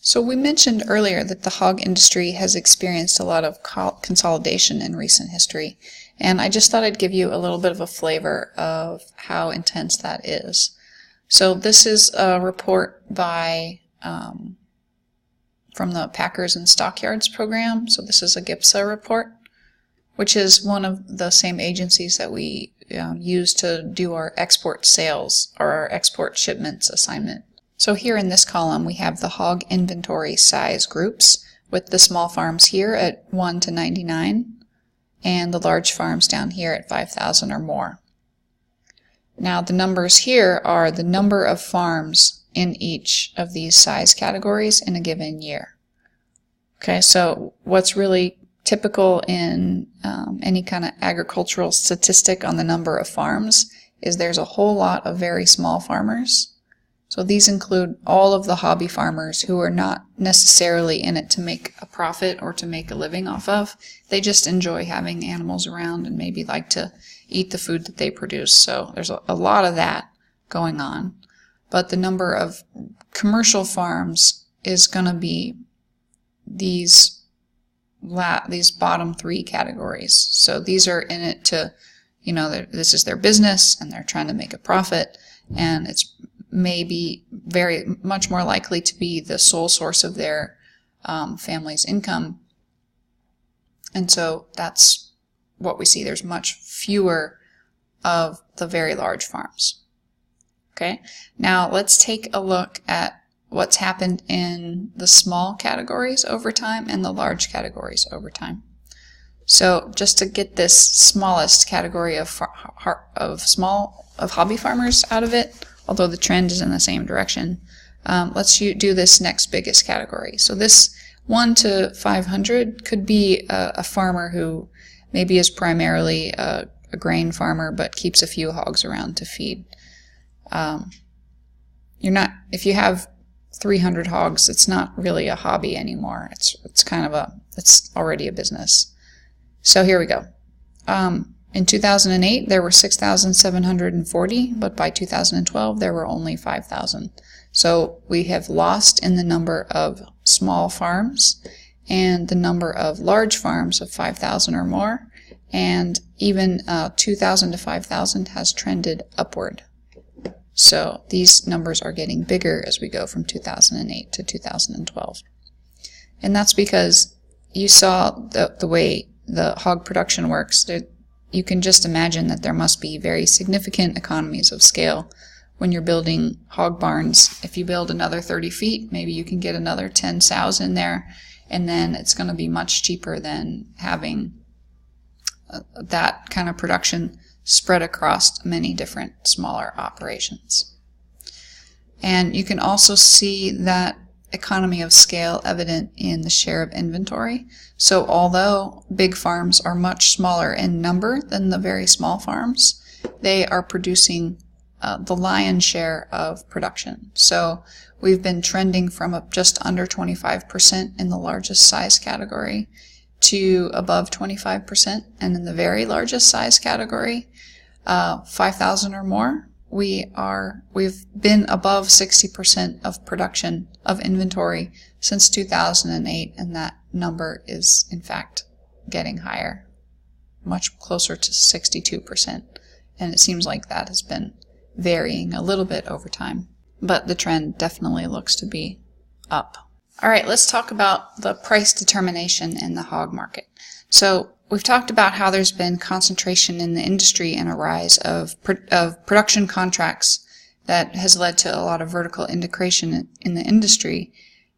So we mentioned earlier that the hog industry has experienced a lot of consolidation in recent history, and I just thought I'd give you a little bit of a flavor of how intense that is. So this is a report by from the Packers and Stockyards program. So this is a GIPSA report, which is one of the same agencies that we use to do our export sales or our export shipments assignment. So here in this column we have the hog inventory size groups, with the small farms here at 1 to 99 and the large farms down here at 5,000 or more. Now the numbers here are the number of farms in each of these size categories in a given year. Okay, so what's really typical in any kind of agricultural statistic on the number of farms is there's a whole lot of very small farmers. So these include all of the hobby farmers who are not necessarily in it to make a profit or to make a living off of. They just enjoy having animals around and maybe like to eat the food that they produce. So there's a lot of that going on. But the number of commercial farms is going to be these bottom three categories. So these are in it to, this is their business and they're trying to make a profit, and it's maybe very much more likely to be the sole source of their family's income. And so that's what we see. There's much fewer of the very large farms. Okay, now let's take a look at what's happened in the small categories over time and the large categories over time. So just to get this smallest category of hobby farmers out of it, although the trend is in the same direction, let's do this next biggest category. So this 1 to 500 could be a farmer who maybe is primarily a grain farmer but keeps a few hogs around to feed. If you have 300 hogs, it's not really a hobby anymore. It's already a business. So here we go. In 2008, there were 6,740, but by 2012, there were only 5,000. So we have lost in the number of small farms and the number of large farms of 5,000 or more, and even 2,000 to 5,000 has trended upward. So these numbers are getting bigger as we go from 2008 to 2012. And that's because you saw the way the hog production works. You can just imagine that there must be very significant economies of scale when you're building hog barns. If you build another 30 feet, maybe you can get another 10 sows in there, and then it's going to be much cheaper than having that kind of production spread across many different smaller operations. And you can also see that economy of scale evident in the share of inventory. So although big farms are much smaller in number than the very small farms, they are producing the lion's share of production. So we've been trending from just under 25% in the largest size category to above 25%, and in the very largest size category, 5,000 or more, we've been above 60% of production of inventory since 2008, and that number is in fact getting higher, much closer to 62%, and it seems like that has been varying a little bit over time, but the trend definitely looks to be up. All right, let's talk about the price determination in the hog market. So we've talked about how there's been concentration in the industry and a rise of production contracts that has led to a lot of vertical integration in the industry,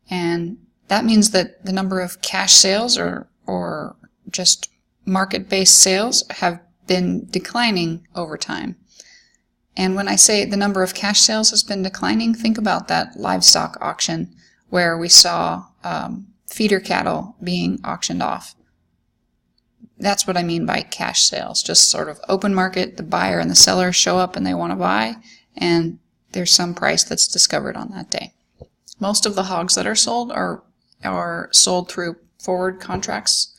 and that means that the number of cash sales or just market-based sales have been declining over time. And when I say the number of cash sales has been declining, think about that livestock auction where we saw feeder cattle being auctioned off. That's what I mean by cash sales, just sort of open market. The buyer and the seller show up and they want to buy, and there's some price that's discovered on that day. Most of the hogs that are sold are sold through forward contracts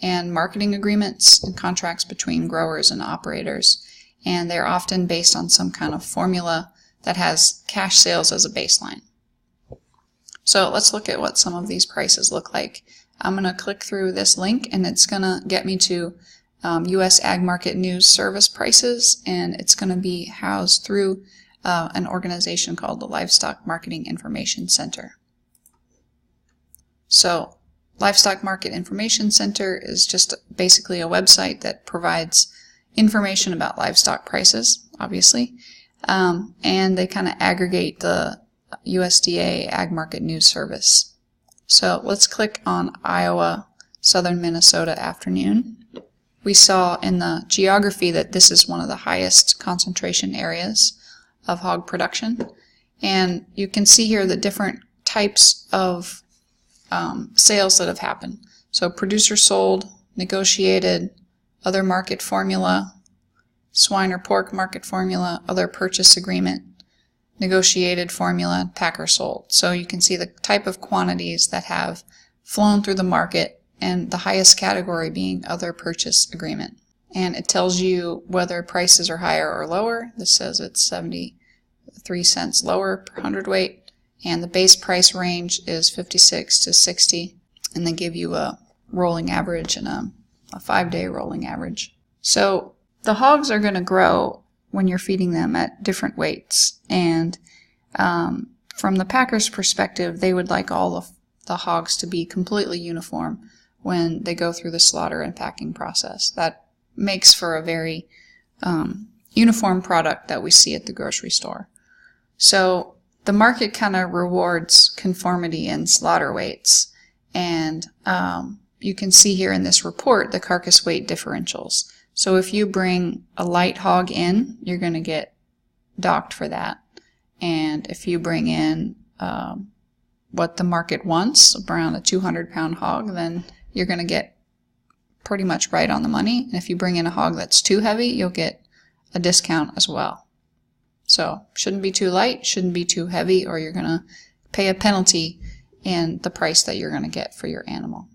and marketing agreements and contracts between growers and operators, and they're often based on some kind of formula that has cash sales as a baseline. So let's look at what some of these prices look like. I'm going to click through this link and it's going to get me to U.S. Ag Market News Service prices, and it's going to be housed through an organization called the Livestock Marketing Information Center. So Livestock Market Information Center is just basically a website that provides information about livestock prices, obviously, and they kind of aggregate the USDA Ag Market News Service. So let's click on Iowa, southern Minnesota afternoon. We saw in the geography that this is one of the highest concentration areas of hog production, and you can see here the different types of sales that have happened. So producer sold, negotiated, other market formula, swine or pork market formula, other purchase agreement, negotiated formula, packer sold. So you can see the type of quantities that have flown through the market, and the highest category being other purchase agreement. And it tells you whether prices are higher or lower. This says it's 73 cents lower per hundredweight, and the base price range is 56 to 60, and they give you a rolling average and a 5-day rolling average. So the hogs are going to grow when you're feeding them at different weights, and from the packer's perspective, they would like all of the hogs to be completely uniform when they go through the slaughter and packing process. That makes for a very uniform product that we see at the grocery store. So the market kind of rewards conformity in slaughter weights, and you can see here in this report the carcass weight differentials. So if you bring a light hog in, you're going to get docked for that. And if you bring in what the market wants, around a 200-pound hog, then you're going to get pretty much right on the money. And if you bring in a hog that's too heavy, you'll get a discount as well. So shouldn't be too light, shouldn't be too heavy, or you're going to pay a penalty in the price that you're going to get for your animal.